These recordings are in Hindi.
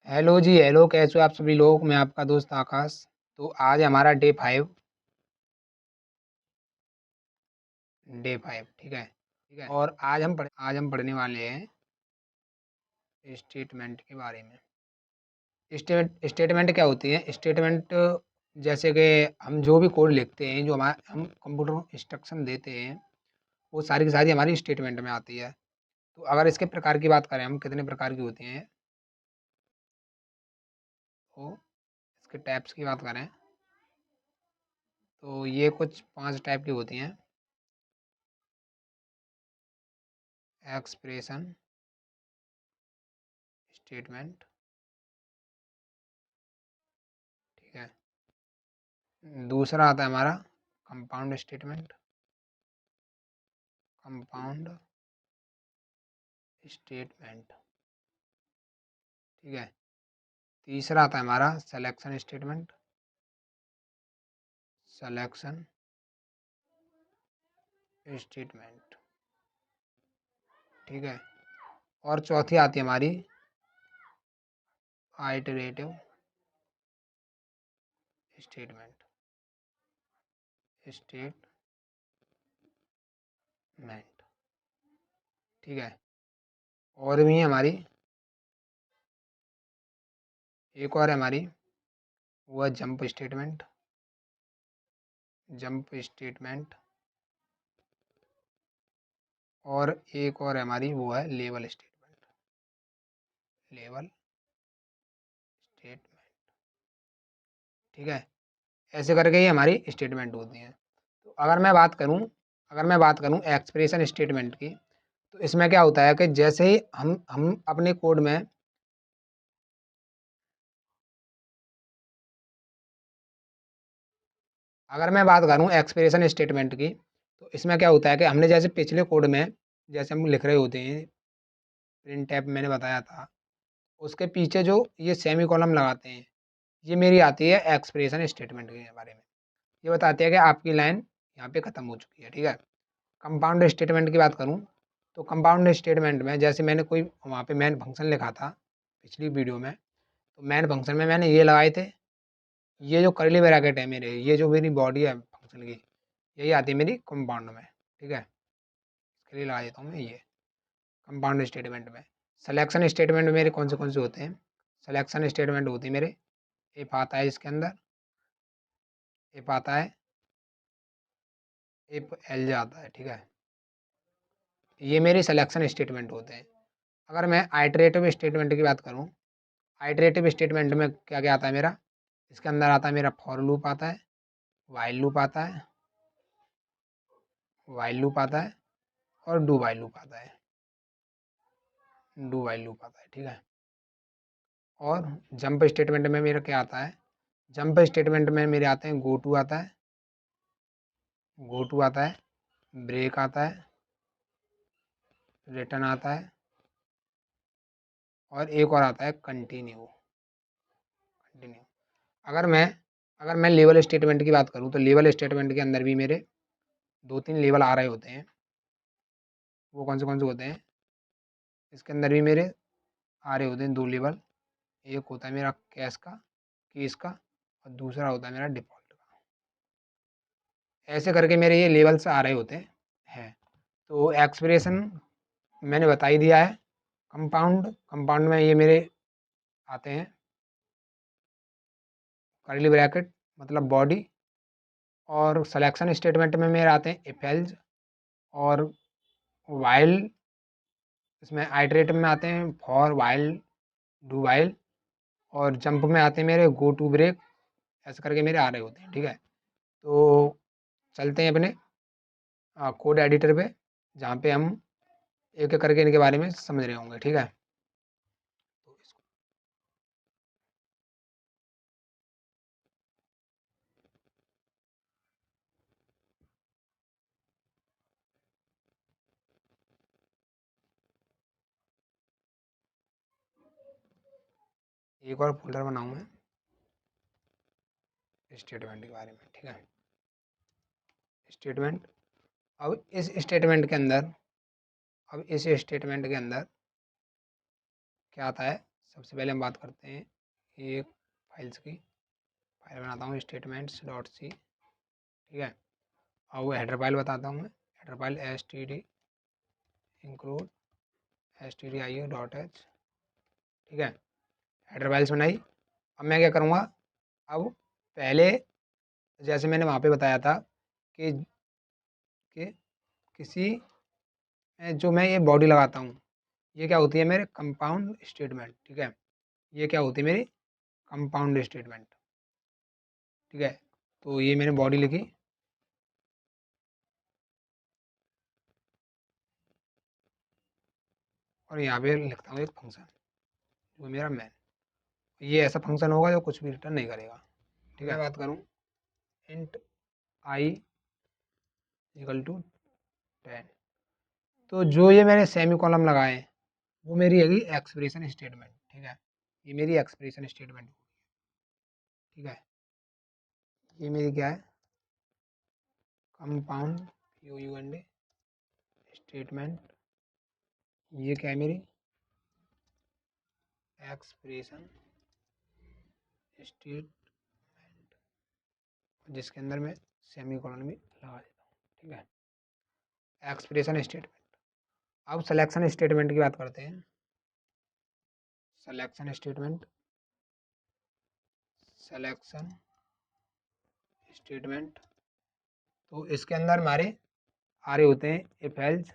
हेलो जी, हेलो, कैसे हो आप सभी लोग? मैं आपका दोस्त आकाश। तो आज हमारा डे 5, ठीक है। और आज हम पढ़ने वाले हैं स्टेटमेंट के बारे में। स्टेटमेंट क्या होती है? स्टेटमेंट जैसे कि हम जो भी कोड लिखते हैं, जो हम कंप्यूटर को इंस्ट्रक्शन देते हैं, वो सारी की सारी हमारी स्टेटमेंट में आती है। तो अगर इसके प्रकार की बात करें, हम कितने प्रकार की होती हैं, तो इसके टाइप्स की बात करें तो ये कुछ 5 टाइप की होती हैं। एक्सप्रेशन स्टेटमेंट, ठीक है। दूसरा आता है हमारा कंपाउंड स्टेटमेंट। कंपाउंड स्टेटमेंट, ठीक है। तीसरा आता है हमारा सिलेक्शन स्टेटमेंट। सिलेक्शन स्टेटमेंट, ठीक है। और चौथी आती है हमारी आइटरेटिव स्टेटमेंट। स्टेटमेंट, ठीक है। और भी है हमारी, एक और है हमारी, वो है जंप स्टेटमेंट। Jump statement. और एक और है हमारी, वो है लेवल स्टेटमेंट। लेवल स्टेटमेंट, ठीक है। ऐसे करके ही हमारी स्टेटमेंट होती हैं। तो अगर मैं बात करूं एक्सप्रेशन स्टेटमेंट की, तो इसमें क्या होता है कि जैसे ही हम अपने कोड में, अगर मैं बात करूं एक्सप्रेशन स्टेटमेंट की, तो इसमें क्या होता है कि हमने जैसे पिछले कोड में, जैसे हम लिख रहे होते हैं, प्रिंट टैब मैंने बताया था, उसके पीछे जो ये सेमी कॉलम लगाते हैं, ये मेरी आती है एक्सप्रेशन स्टेटमेंट के बारे में। ये बताती है कि आपकी लाइन यहाँ पे ख़त्म हो चुकी है, ठीक है। कंपाउंड स्टेटमेंट की बात करूँ, तो कंपाउंड स्टेटमेंट में जैसे मैंने कोई वहाँ पे मेन फंक्शन लिखा था पिछली वीडियो में, तो मेन फंक्शन में मैंने ये लगाए थे, ये जो करली ब्रैकेट है मेरे, ये जो मेरी बॉडी है फंक्शन की, यही आती है मेरी कंपाउंड में, ठीक है। इसके लिए लगा देता हूँ मैं ये कंपाउंड स्टेटमेंट में। सिलेक्शन स्टेटमेंट में मेरे कौन से होते हैं? सिलेक्शन स्टेटमेंट होती है मेरे, इफ आता है इसके अंदर, इफ आता है, इफ एल आता है, ठीक है। ये मेरे सिलेक्शन स्टेटमेंट होते हैं। अगर मैं आइटरेटिव स्टेटमेंट की बात करूँ, आइटरेटिव स्टेटमेंट में क्या क्या आता है मेरा? इसके अंदर आता है मेरा फॉर लूप आता है, वाइल लूप आता है, वाइल लूप आता है, और डू वाइल लूप आता है। डू वाइल लूप आता है, ठीक है। और जंप स्टेटमेंट में मेरा क्या आता है? जंप स्टेटमेंट में मेरे आते हैं गो टू आता है, गो टू आता है, ब्रेक आता है, रिटर्न आता है, और एक और आता है कंटिन्यू। कंटिन्यू। अगर मैं अगर मैं लेवल स्टेटमेंट की बात करूँ, तो लेवल स्टेटमेंट के अंदर भी मेरे 2-3 लेवल आ रहे होते हैं। वो कौन से होते हैं? इसके अंदर भी मेरे आ रहे होते हैं 2 लेवल। एक होता है मेरा केस का, और दूसरा होता है मेरा डिफ़ॉल्ट का। ऐसे करके मेरे ये लेवल्स आ रहे होते हैं। तो एक्सप्रेशन मैंने बता ही दिया है। कंपाउंड में ये मेरे आते हैं कर्ली ब्रैकेट, मतलब बॉडी। और सिलेक्शन स्टेटमेंट में मेरे आते हैं इफ एल्स, और व्हाइल, इसमें आइटरेटिव में आते हैं फॉर, व्हाइल, डू व्हाइल। और जंप में आते हैं मेरे गो टू, ब्रेक। ऐसे करके मेरे आ रहे होते हैं, ठीक है। तो चलते हैं अपने कोड एडिटर पे, जहाँ पे हम एक एक करके इनके बारे में समझ रहे होंगे, ठीक है। तो एक और फोल्डर बनाऊँ मैं स्टेटमेंट के बारे में, ठीक है। स्टेटमेंट। अब इस स्टेटमेंट के अंदर अब इस स्टेटमेंट के अंदर क्या आता है? सबसे पहले हम बात करते हैं एक फाइल्स की। फाइल बनाता हूँ स्टेटमेंट्स डॉट सी, ठीक है। और वो हेडर फाइल बताता हूँ मैं, header file S T D include S T D I O dot H, ठीक है। हेडर फाइल्स बनाई। अब मैं क्या करूँगा, अब पहले जैसे मैंने वहाँ पे बताया था कि किसी जो मैं ये बॉडी लगाता हूँ, ये क्या होती है मेरे कंपाउंड स्टेटमेंट, ठीक है। ये क्या होती है मेरी कंपाउंड स्टेटमेंट, ठीक है। तो ये मैंने बॉडी लिखी, और यहाँ पे लिखता हूँ एक फंक्शन जो मेरा मैन, ये ऐसा फंक्शन होगा जो कुछ भी रिटर्न नहीं करेगा, ठीक है। मैं बात करूँ इंट आई इक्वल टू 10, तो जो ये मैंने सेमी कॉलम लगाए हैं वो मेरी है एक्सप्रेशन स्टेटमेंट, ठीक है। ये मेरी एक्सप्रेशन स्टेटमेंट, ठीक है। ये मेरी क्या है compound U U N D statement, ये क्या है मेरी एक्सप्रेशन स्टेटमेंट, जिसके अंदर मैं सेमी कॉलन भी लगा देता हूँ, ठीक है। Expression statement. अब सिलेक्शन स्टेटमेंट की बात करते हैं। सिलेक्शन स्टेटमेंट, सिलेक्शन स्टेटमेंट, तो इसके अंदर हमारे आ रहे होते हैं इफ एल्स,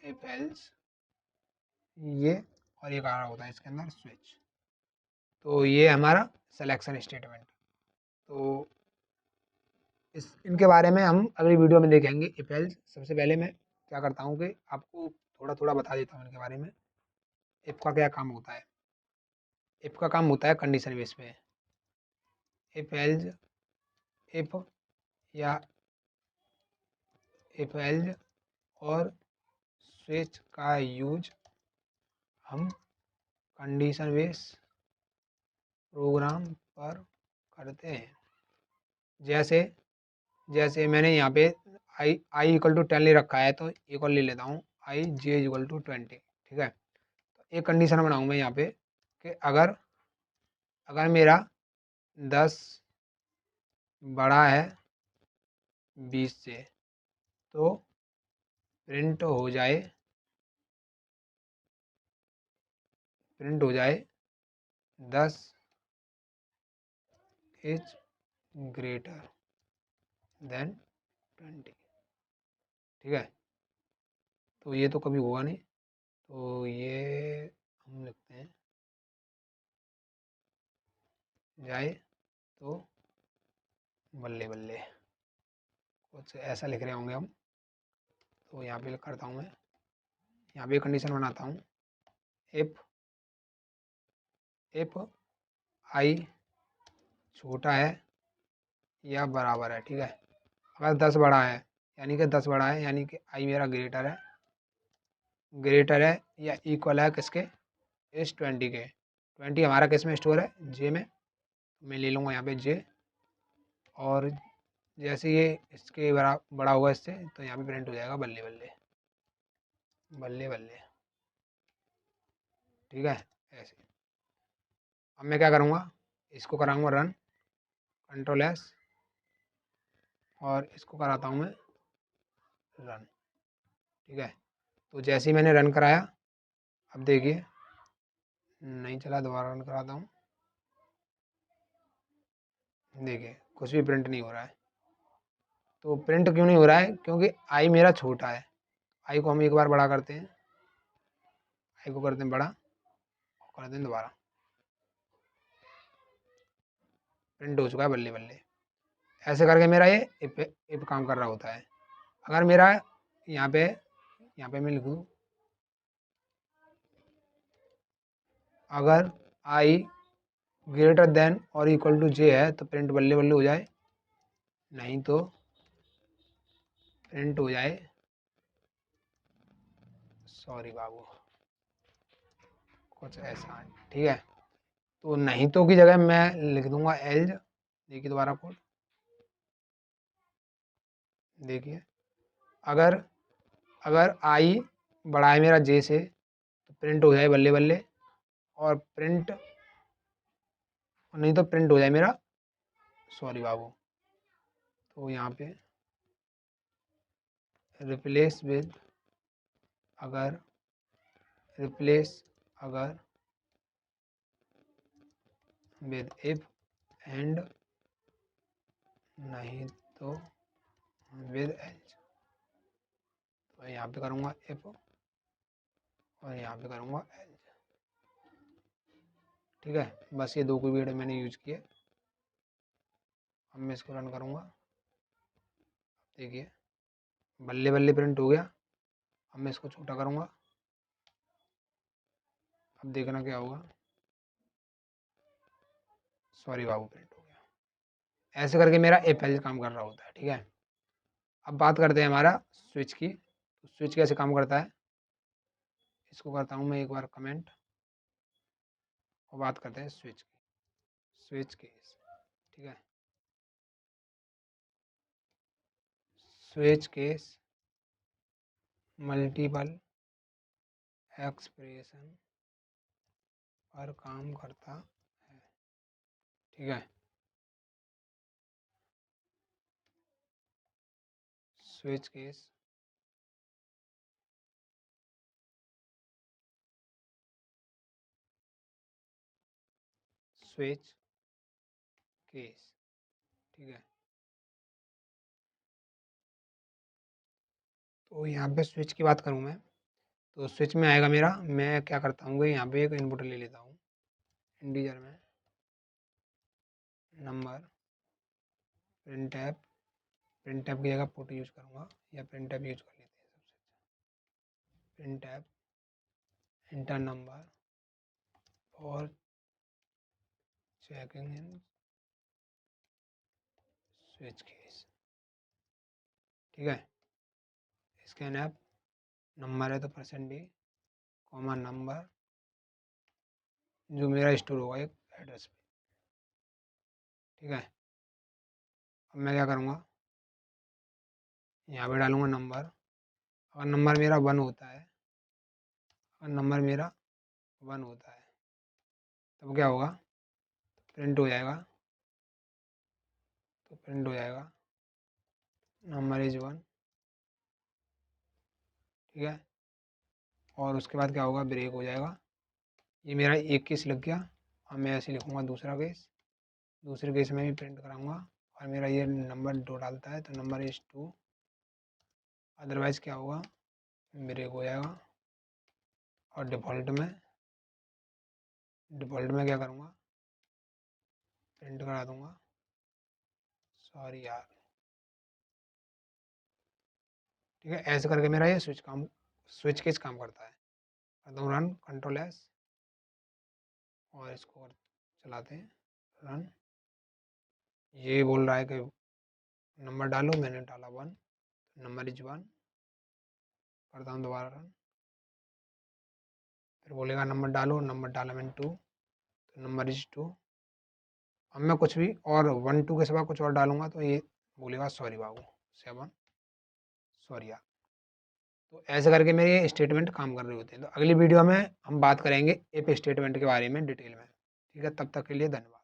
इफ एल्स ये, और एक आ रहा होता है इसके अंदर स्विच। तो ये हमारा सिलेक्शन स्टेटमेंट। तो इनके बारे में हम अगली वीडियो में देखेंगे इफ एल्स। सबसे पहले मैं क्या करता हूँ कि आपको थोड़ा थोड़ा बता देता हूँ इनके बारे में। इफ का क्या काम होता है, इफ का काम होता है कंडीशन बेस पे। इफ एल्स, इफ या इफ एल्स और स्विच का यूज हम कंडीशन बेस प्रोग्राम पर करते हैं। जैसे जैसे मैंने यहाँ पे आई इक्वल टू 10 ले रखा है, तो इक्वल ले लेता हूँ आई जे इक्वल टू 20, ठीक है। तो एक कंडीशन बनाऊँ मैं यहाँ पे कि अगर अगर मेरा 10 बड़ा है 20 से, तो प्रिंट हो जाए 10 इज ग्रेटर देन 20, ठीक है। तो ये तो कभी होगा नहीं, तो ये हम लिखते हैं जाए तो बल्ले बल्ले, कुछ ऐसा लिख रहे होंगे हम। तो यहाँ पे करता हूँ मैं, यहाँ पे कंडीशन बनाता हूँ इफ इफ आई छोटा है या बराबर है, ठीक है। अगर 10 बड़ा है, यानी कि 10 बड़ा है, यानी कि आई मेरा ग्रेटर है या इक्वल है किसके, इस 20 के। 20 हमारा किस में स्टोर है, जे में। मैं ले लूँगा यहाँ पे जे, और जैसे ये इसके बड़ा होगा इससे, तो यहाँ पे प्रिंट हो जाएगा बल्ले बल्ले बल्ले बल्ले, ठीक है। ऐसे अब मैं क्या करूँगा, इसको कराऊँगा रन, कंट्रोल एस, और इसको कराता हूँ मैं रन, ठीक है। तो जैसे ही मैंने रन कराया, अब देखिए नहीं चला, दोबारा रन कराता हूँ, देखिए कुछ भी प्रिंट नहीं हो रहा है। तो प्रिंट क्यों नहीं हो रहा है, क्योंकि आई मेरा छोटा है। आई को हम एक बार बड़ा करते हैं, आई को करते हैं बड़ा, और करते हैं दोबारा, प्रिंट हो चुका है बल्ले बल्ले। ऐसे करके मेरा ये इफ काम कर रहा होता है। अगर मेरा यहाँ पे मैं लिख दूँ, अगर आई ग्रेटर देन और इक्वल टू जे है, तो प्रिंट बल्ले बल्ले हो जाए, नहीं तो प्रिंट हो जाए सॉरी बाबू, कुछ ऐसा है, ठीक है। तो नहीं तो की जगह मैं लिख दूंगा एल्ज, देखिए दोबारा कोड, देखिए अगर अगर आई बड़ा है मेरा जे से, तो प्रिंट हो जाए बल्ले बल्ले, और प्रिंट नहीं तो प्रिंट हो जाए मेरा सॉरी बाबू। तो यहाँ पे रिप्लेस विद अगर रिप्लेस अगर विद इफ एंड नहीं तो विद एल्स। तो यहाँ पे करूँगा इफ और यहाँ पे करूँगा एल्स। ठीक है, बस ये दो कीवर्ड मैंने यूज किए। अब मैं इसको रन करूँगा, देखिए बल्ले बल्ले प्रिंट हो गया। अब मैं इसको छोटा करूँगा, अब देखना क्या होगा, सॉरी बाबू प्रिंट हो गया। ऐसे करके मेरा एफ काम कर रहा होता है। ठीक है, अब बात करते हैं हमारा स्विच की। तो स्विच कैसे काम करता है, इसको करता हूँ मैं एक बार कमेंट, और बात करते हैं स्विच की, स्विच केस। ठीक है, स्विच केस मल्टीपल एक्सप्रेशन पर काम करता है। ठीक है, स्विच केस स्विच केस। ठीक है, तो यहाँ पे स्विच की बात करूँ मैं, तो स्विच में आएगा मेरा, मैं क्या करता हूँ यहाँ पे एक इनपुट ले लेता हूँ इंटीजर में, नंबर प्रिंट टैब की जगह पुट यूज करूँगा, या प्रिंट टैब यूज कर लेते हैं सबसे अच्छा। प्रिंट टैब इंटर नंबर और चेकिंग इन स्विच केस। ठीक है, स्कैन ऐप नंबर है तो %d कॉमा नंबर जो मेरा स्टोर होगा एक एड्रेस पे। ठीक है, अब मैं क्या करूँगा, यहाँ पे डालूँगा नंबर। अगर नंबर मेरा 1 होता है, अगर नंबर मेरा 1 होता है तब क्या होगा, प्रिंट हो जाएगा, तो प्रिंट हो जाएगा नंबर इज 1। ठीक है, और उसके बाद क्या होगा, ब्रेक हो जाएगा। ये मेरा एक केस लग गया। अब मैं ऐसे लिखूँगा दूसरा केस, दूसरे केस में भी प्रिंट कराऊँगा, और मेरा ये नंबर 2 डालता है तो नंबर इज 2, अदरवाइज़ क्या होगा, ब्रेक हो जाएगा। और डिफ़ॉल्ट में क्या करूँगा, प्रिंट करा दूँगा, सॉरी यार। ठीक है, ऐसे करके मेरा ये स्विच केस काम करता है। करता हूँ रन, कंट्रोल एस, और इसको चलाते हैं रन। ये बोल रहा है कि नंबर डालो, मैंने डाला 1, नंबर इज 1। करता हूँ दोबारा रन, फिर बोलेगा नंबर डालो, नंबर डाला मैंने 2, तो नंबर इज 2। अब मैं कुछ भी और 1 2 के सिवा कुछ और डालूंगा तो ये बोलेगा सॉरी बाबू 7, सॉरी यार। तो ऐसे करके मेरे ये स्टेटमेंट काम कर रहे होते हैं। तो अगली वीडियो में हम बात करेंगे इफ स्टेटमेंट के बारे में डिटेल में। ठीक है, तब तक के लिए धन्यवाद।